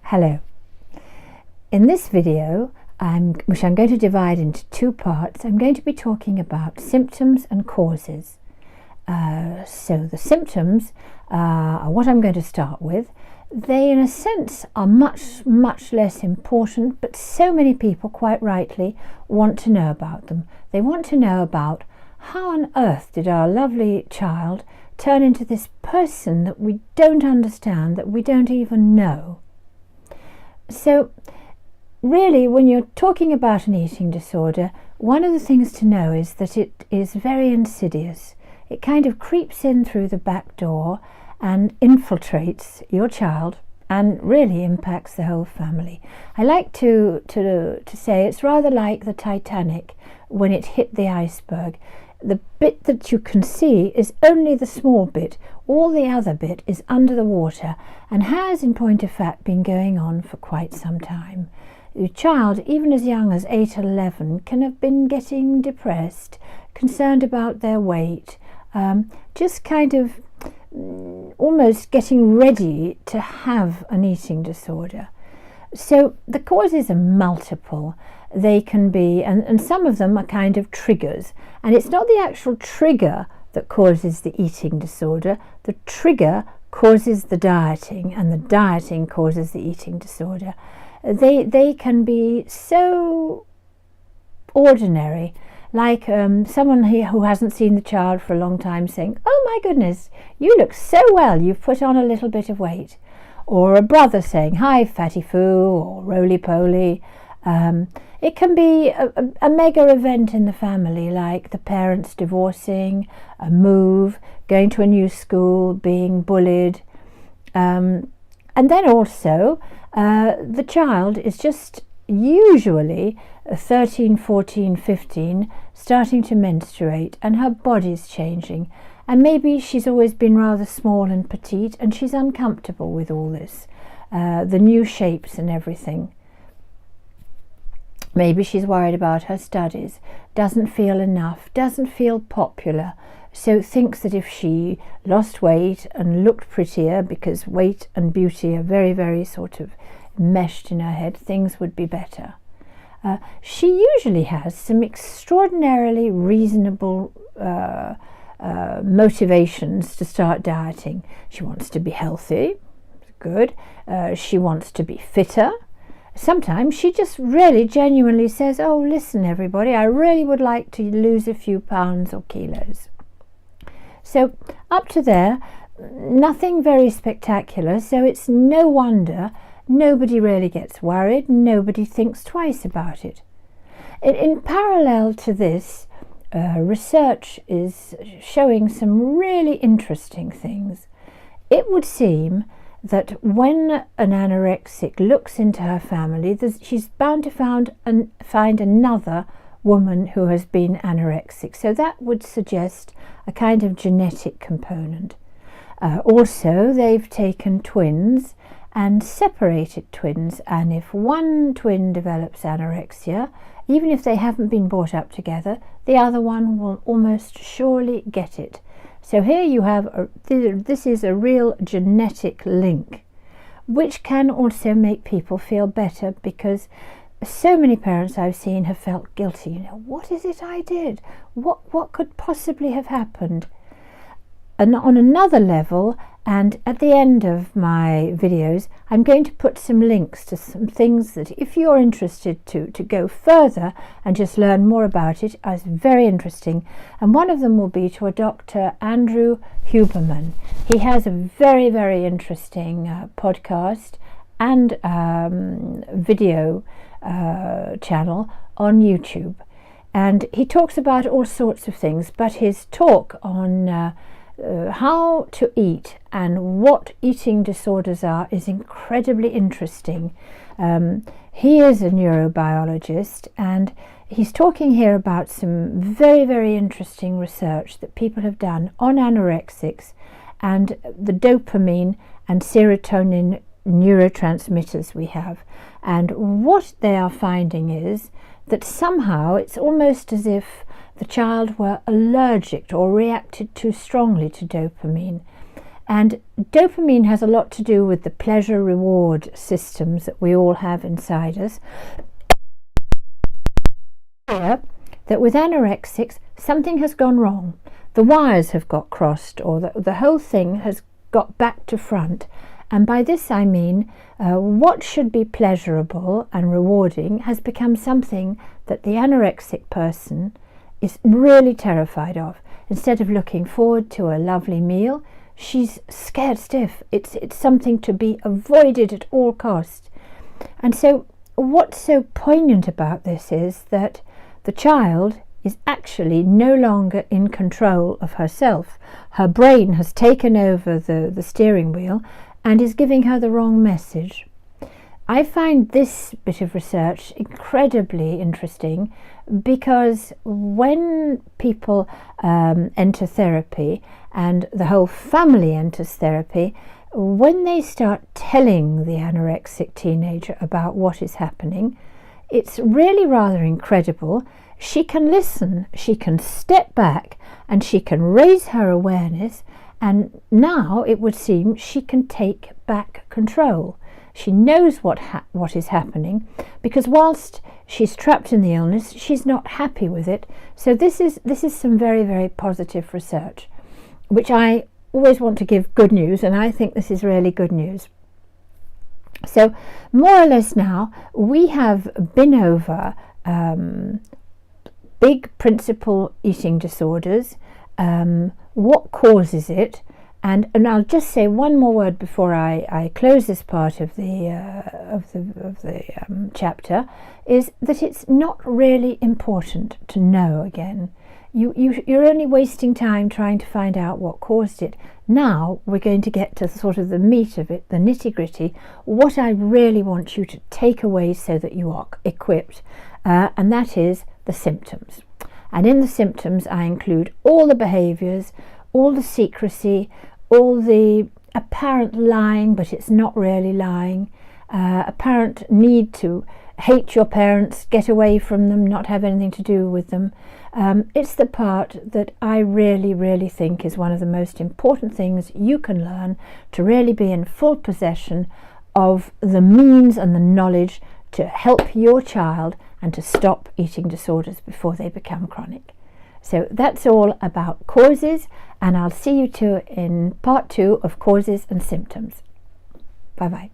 Hello. In this video, which I'm going to divide into two parts, I'm going to be talking about symptoms and causes. So the symptoms are what I'm going to start with. They, in a sense, are much less important, but so many people, quite rightly, want to know about them. They want to know about how on earth did our lovely child turn into this person that we don't understand, that we don't even know. So really, when you're talking about an eating disorder, one of the things to know is that it is very insidious. It kind of creeps in through the back door and infiltrates your child and really impacts the whole family. I like to say it's rather like the Titanic when it hit the iceberg. The bit that you can see is only the small bit. All the other bit is under the water and has, in point of fact, been going on for quite some time. Your child, even as young as 8 or 11, can have been getting depressed, concerned about their weight, just kind of almost getting ready to have an eating disorder. So the causes are multiple. They can be, and some of them are kind of triggers. And it's not the actual trigger that causes the eating disorder. The trigger causes the dieting, and the dieting causes the eating disorder. They can be so ordinary, like someone who hasn't seen the child for a long time saying, "Oh my goodness, you look so well, you've put on a little bit of weight." Or a brother saying, "Hi, fatty foo," or roly-poly. It can be a mega event in the family, like the parents divorcing, a move, going to a new school, being bullied. And then also, the child is just usually 13, 14, 15, starting to menstruate, and her body's changing. And maybe she's always been rather small and petite, and she's uncomfortable with all this, the new shapes and everything. Maybe she's worried about her studies, doesn't feel enough, doesn't feel popular, so thinks that if she lost weight and looked prettier, because weight and beauty are very, very sort of meshed in her head, things would be better. She usually has some extraordinarily reasonable motivations to start dieting. She wants to be healthy, good. She wants to be fitter. Sometimes she just really genuinely says, "Oh, listen everybody, I really would like to lose a few pounds or kilos." So up to there, nothing very spectacular, so it's no wonder nobody really gets worried, nobody thinks twice about it. In parallel to this, research is showing some really interesting things. It would seem that when an anorexic looks into her family, she's bound to find another woman who has been anorexic. So that would suggest a kind of genetic component. Also, they've taken twins and separated twins, and if one twin develops anorexia, even if they haven't been brought up together, the other one will almost surely get it. So here you have, this is a real genetic link, which can also make people feel better, because so many parents I've seen have felt guilty. What is it I did? What could possibly have happened? And on another level, and at the end of my videos, I'm going to put some links to some things that, if you're interested to go further and just learn more about it, is very interesting. And one of them will be to a Dr. Andrew Huberman. He has a very, very interesting podcast and video channel on YouTube. And he talks about all sorts of things, but his talk on how to eat and what eating disorders are is incredibly interesting. He is a neurobiologist, and he's talking here about some very, very interesting research that people have done on anorexics and the dopamine and serotonin neurotransmitters we have. And what they are finding is that somehow it's almost as if the child were allergic or reacted too strongly to dopamine. And dopamine has a lot to do with the pleasure reward systems that we all have inside us. That with anorexics, something has gone wrong. The wires have got crossed, or the whole thing has got back to front. And by this I mean what should be pleasurable and rewarding has become something that the anorexic person is really terrified of. Instead of looking forward to a lovely meal, she's scared stiff. It's something to be avoided at all costs. And so what's so poignant about this is that the child is actually no longer in control of herself. Her brain has taken over the steering wheel and is giving her the wrong message. I find this bit of research incredibly interesting because when people enter therapy and the whole family enters therapy, when they start telling the anorexic teenager about what is happening, it's really rather incredible. She can listen, she can step back, and she can raise her awareness, and now it would seem she can take back control. She knows what is happening, because whilst she's trapped in the illness, she's not happy with it. So this is some very, very positive research, which I always want to give good news, and I think this is really good news. So more or less now we have been over big principal eating disorders, what causes it, and I'll just say one more word before I close this part of the chapter, is that it's not really important to know again. You're only wasting time trying to find out what caused it. Now we're going to get to sort of the meat of it, the nitty-gritty, what I really want you to take away so that you are equipped, and that is the symptoms. And in the symptoms I include all the behaviours, all the secrecy, all the apparent lying, but it's not really lying, apparent need to hate your parents, get away from them, not have anything to do with them. It's the part that I really, really think is one of the most important things you can learn to really be in full possession of the means and the knowledge to help your child and to stop eating disorders before they become chronic. So that's all about causes, and I'll see you in part 2 of causes and symptoms. Bye bye.